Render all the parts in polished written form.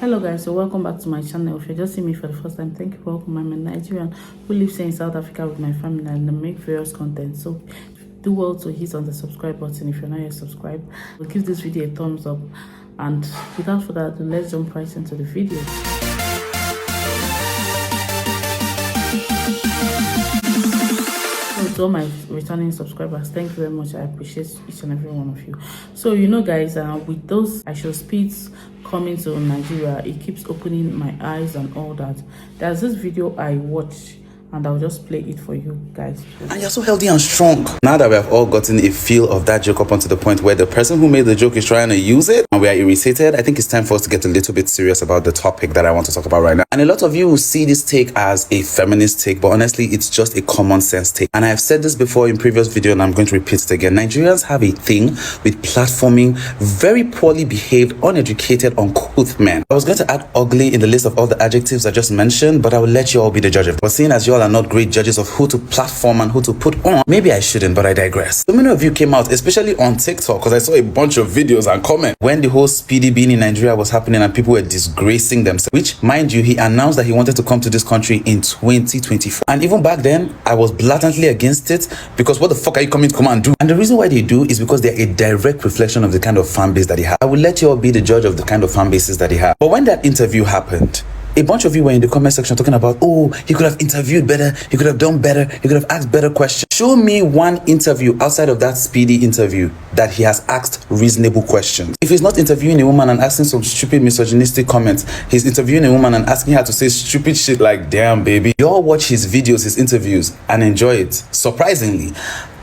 Hello guys, so welcome back to my channel. If you're just seeing me for the first time, thank you for welcome. I'm a Nigerian who lives here in South Africa with my family and I make various content. So do well to hit on the subscribe button if you're not yet subscribed. We'll give this video a thumbs up, and without further ado, let's jump right into the video. To all my returning subscribers, thank you very much. I appreciate each and every one of you. So you know guys, with those I shall speeds coming to Nigeria, it keeps opening my eyes and all that. There's this video I watched and I'll just play it for you guys. And you're so healthy and strong. Now that we have all gotten a feel of that joke up onto the point where the person who made the joke is trying to use it and we are irritated, I think it's time for us to get a little bit serious about the topic that I want to talk about right now. And a lot of you will see this take as a feminist take, but honestly, it's just a common sense take. And I have said this before in previous video and I'm going to repeat it again. Nigerians have a thing with platforming very poorly behaved, uneducated, uncouth men. I was going to add ugly in the list of all the adjectives I just mentioned, but I will let you all be the judge of it. But seeing as you all are not great judges of who to platform and who to put on, maybe I shouldn't, but I digress. So many of you came out, especially on TikTok, because I saw a bunch of videos and comments when the whole speedy bean in Nigeria was happening and people were disgracing themselves, which, mind you, he announced that he wanted to come to this country in 2024. And even back then, I was blatantly against it because what the fuck are you coming to come and do? And the reason why they do is because they're a direct reflection of the kind of fan base that he has. I will let you all be the judge of the kind of fan bases that he has. But when that interview happened, a bunch of you were in the comment section talking about, oh, he could have interviewed better, he could have done better, he could have asked better questions. Show me one interview outside of that speedy interview that he has asked reasonable questions. If he's not interviewing a woman and asking some stupid misogynistic comments, he's interviewing a woman and asking her to say stupid shit like, damn baby. You all watch his videos, his interviews and enjoy it, surprisingly.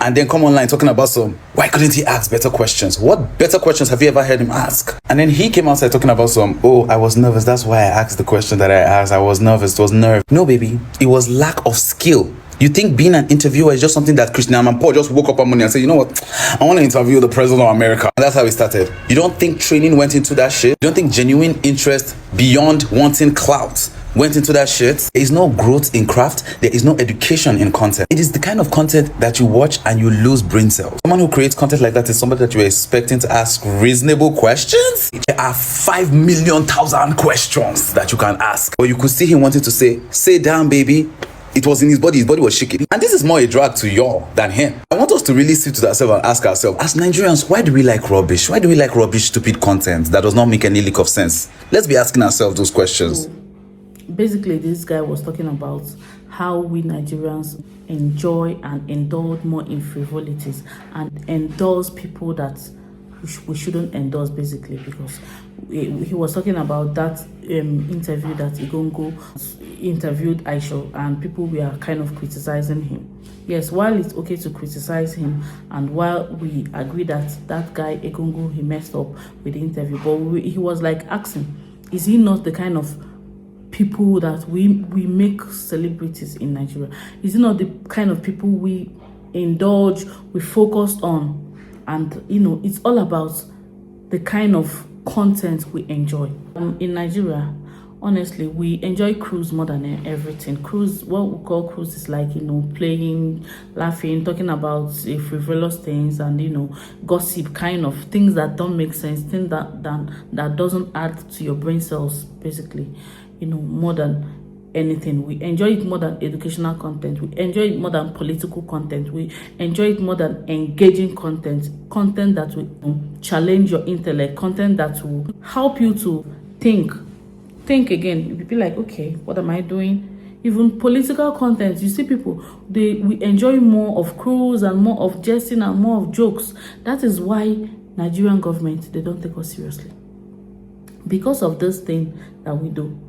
And then come online talking about why couldn't he ask better questions? What better questions have you ever heard him ask? And then he came outside talking about oh, I was nervous. That's why I asked the question that I asked. I was nervous. It was nerve. No, baby. It was lack of skill. You think being an interviewer is just something that Christian Paul just woke up one morning and said, you know what? I want to interview the president of America. And that's how it started. You don't think training went into that shit? You don't think genuine interest beyond wanting clout went into that shit? There is no growth in craft. There is no education in content. It is the kind of content that you watch and you lose brain cells. Someone who creates content like that is somebody that you're expecting to ask reasonable questions. There are 5 million questions that you can ask. Or you could see him wanting to say down, baby. It was in his body was shaking. And this is more a drag to y'all than him. I want us to really sit to ourselves and ask ourselves, as Nigerians, why do we like rubbish? Why do we like rubbish, stupid content that does not make any lick of sense? Let's be asking ourselves those questions. Basically, this guy was talking about how we Nigerians enjoy and indulge more in frivolities and endorse people that we shouldn't endorse, basically, because he was talking about that interview that Igongo interviewed Aisha and people were kind of criticizing him. Yes, while it's okay to criticize him and while we agree that that guy Igongo, he messed up with the interview, but he was like asking, is he not the kind of people that we make celebrities in Nigeria? Is it not the kind of people we indulge, we focus on? And you know, it's all about the kind of content we enjoy. In Nigeria, honestly, we enjoy cruise more than everything. Cruise, what we call cruise is like, you know, playing, laughing, talking about frivolous things and, you know, gossip, kind of things that don't make sense, things that doesn't add to your brain cells, basically, you know, more than anything. We enjoy it more than educational content. We enjoy it more than political content. We enjoy it more than engaging content that will challenge your intellect, content that will help you to think again. You'll be like, okay, what am I doing? Even political content, you see people, we enjoy more of cruise and more of jesting and more of jokes. That is why Nigerian government, they don't take us seriously, because of this thing that we do.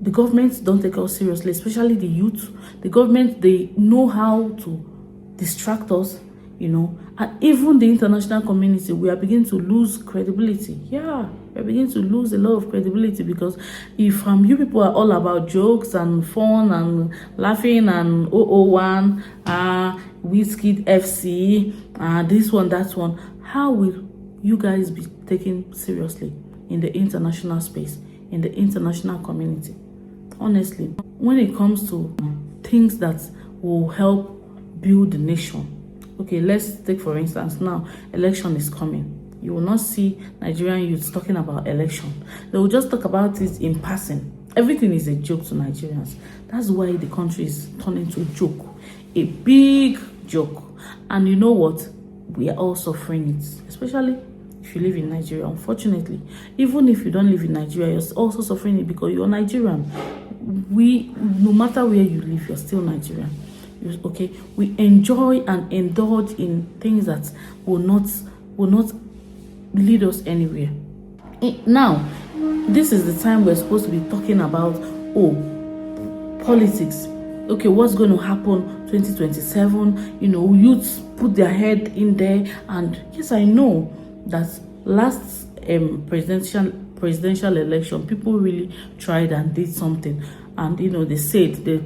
The government don't take us seriously, especially the youth. The government, they know how to distract us, you know. And even the international community, we are beginning to lose credibility. Yeah, we are beginning to lose a lot of credibility because if you people are all about jokes and fun and laughing and 001, Wizkid FC, this one, that one, how will you guys be taken seriously in the international space, in the international community? Honestly, when it comes to things that will help build the nation, okay, let's take for instance now, election is coming. You will not see Nigerian youths talking about election. They will just talk about it in passing. Everything is a joke to Nigerians. That's why the country is turning into a joke, a big joke. And you know what? We are all suffering it, especially if you live in Nigeria. Unfortunately, even if you don't live in Nigeria, you're also suffering it because you're Nigerian. No matter where you live, you're still Nigerian. Okay, we enjoy and indulge in things that will not lead us anywhere. Now, this is the time we're supposed to be talking about politics. Okay, what's going to happen 2027? Youths put their head in there, and yes, I know that last presidential election, people really tried and did something. And they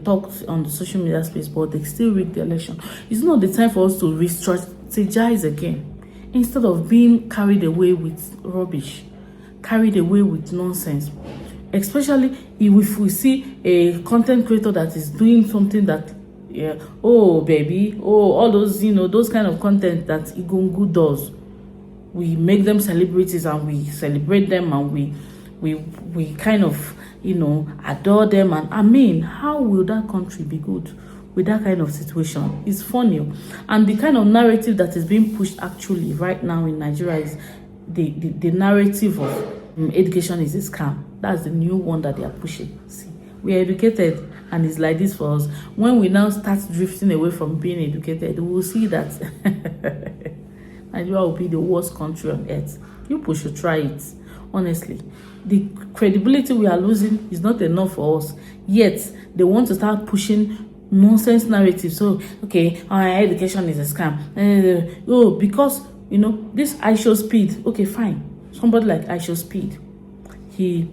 talked on the social media space, but they still rigged the election. It's not the time for us to re-strategize again. Instead of being carried away with rubbish, carried away with nonsense. Especially if we see a content creator that is doing something that, all those, those kind of content that Igungu does. We make them celebrities and we celebrate them and we kind of adore them. And I mean, how will that country be good with that kind of situation? It's funny. And the kind of narrative that is being pushed actually right now in Nigeria is the narrative of education is a scam. That's the new one that they are pushing. See, we are educated and it's like this for us. When we now start drifting away from being educated, we will see that Nigeria will be the worst country on earth. People should try it. Honestly, the credibility we are losing is not enough for us. Yet they want to start pushing nonsense narratives. So, okay, our education is a scam. Because this IShowSpeed. Okay, fine. Somebody like IShowSpeed, he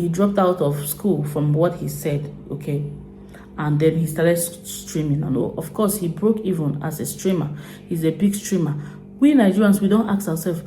dropped out of school from what he said. Okay, and then he started streaming, and of course he broke even as a streamer. He's a big streamer. We Nigerians, we don't ask ourselves,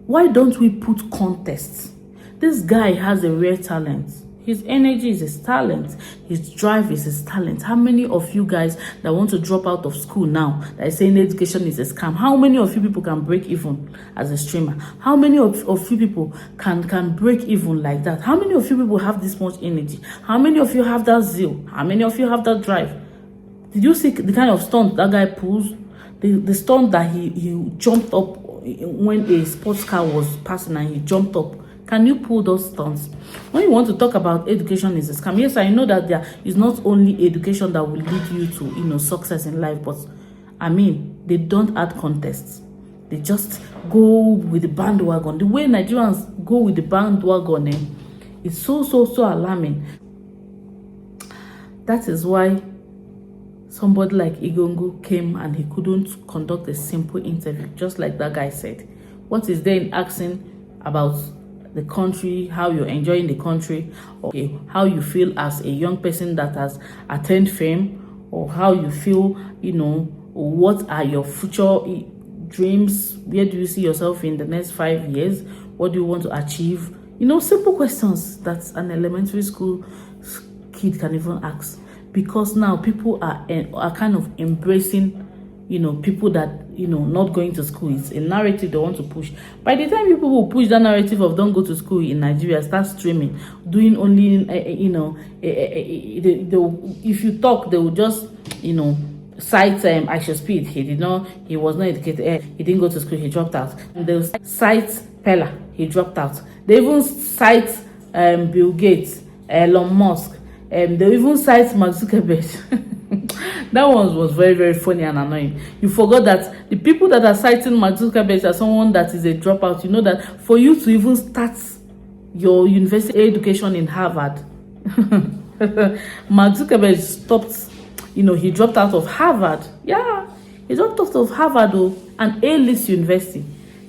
why don't we put contests? This guy has a rare talent. His energy is his talent. His drive is his talent. How many of you guys that want to drop out of school now that is saying education is a scam? How many of you people can break even as a streamer? How many of you people can break even like that? How many of you people have this much energy? How many of you have that zeal? How many of you have that drive? Did you see the kind of stunt that guy pulls? The stunt that he jumped up when a sports car was passing and he jumped up. Can you pull those stunts? When you want to talk about education is a scam, yes, I know that there is not only education that will lead you to success in life, but I mean, they don't add contests. They just go with the bandwagon. The way Nigerians go with the bandwagon, it's so alarming. That is why somebody like Igungu came and he couldn't conduct a simple interview, just like that guy said. What is there in asking about the country, how you're enjoying the country, or how you feel as a young person that has attained fame, or how you feel, what are your future dreams? Where do you see yourself in the next 5 years? What do you want to achieve? Simple questions that an elementary school kid can even ask. Because now people are kind of embracing people that not going to school. It's a narrative they want to push. By the time people will push that narrative of don't go to school in Nigeria, start streaming, doing only if you talk, they will just cite IShowSpeed. He was not educated. He didn't go to school. He dropped out. And they'll cite Pella. He dropped out. They even cite Bill Gates, Elon Musk. They even cite Mark Zuckerberg. That one was very, very funny and annoying. You forgot that the people that are citing Mark Zuckerberg as someone that is a dropout, that for you to even start your university education in Harvard, Mark Zuckerberg stopped, he dropped out of Harvard. Yeah, he dropped out of Harvard, an A-list university.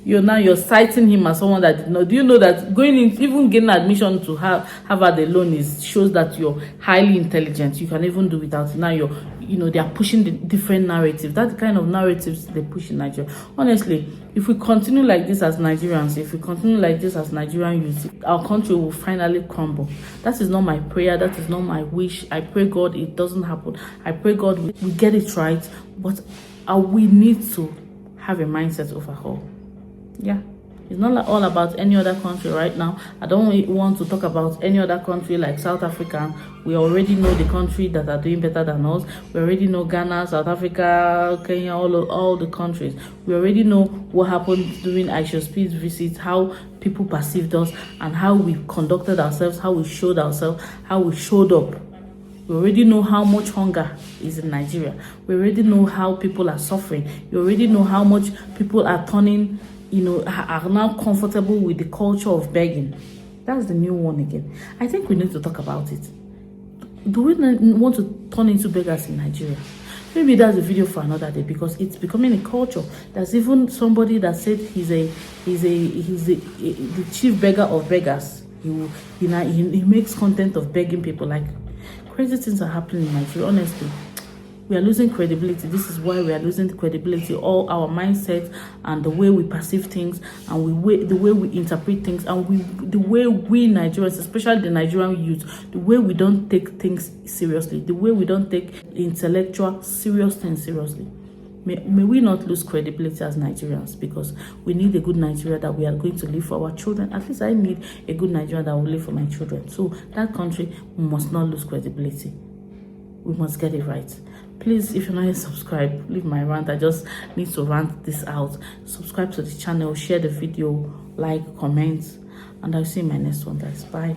You're citing him as someone that did not. Do you know that going in, even getting admission to Harvard alone shows that you're highly intelligent. You can even do without it. Now they are pushing the different narratives. That's the kind of narratives they push in Nigeria. Honestly, if we continue like this as Nigerians, if we continue like this as Nigerian youth, our country will finally crumble. That is not my prayer. That is not my wish. I pray God it doesn't happen. I pray God we get it right. But we need to have a mindset overhaul. Yeah, it's not like all about any other country right now. I don't want to talk about any other country like South Africa. We already know the country that are doing better than us. We already know Ghana, South Africa, Kenya, all the countries. We already know what happened during Aisha Speed's visit, how people perceived us, and how we conducted ourselves, how we showed ourselves, how we showed up. We already know how much hunger is in Nigeria. We already know how people are suffering. You already know how much people are turning, are now comfortable with the culture of begging. That's the new one again. I think we need to talk about it. Do we want to turn into beggars in Nigeria? Maybe that's a video for another day, because it's becoming a culture. There's even somebody that said he's the chief beggar of beggars. He makes content of begging people. Like, crazy things are happening in Nigeria. Honestly, we are losing credibility. This is why we are losing credibility. All our mindset and the way we perceive things, and the way we interpret things, and the way we Nigerians, especially the Nigerian youth, the way we don't take things seriously, the way we don't take intellectual serious things seriously. May we not lose credibility as Nigerians, because we need a good Nigeria that we are going to live for our children. At least I need a good Nigeria that will live for my children. So that country must not lose credibility. We must get it right. Please, if you're not yet subscribed, leave my rant. I just need to rant this out. Subscribe to the channel, share the video, like, comment, and I'll see you in my next one, guys. Bye.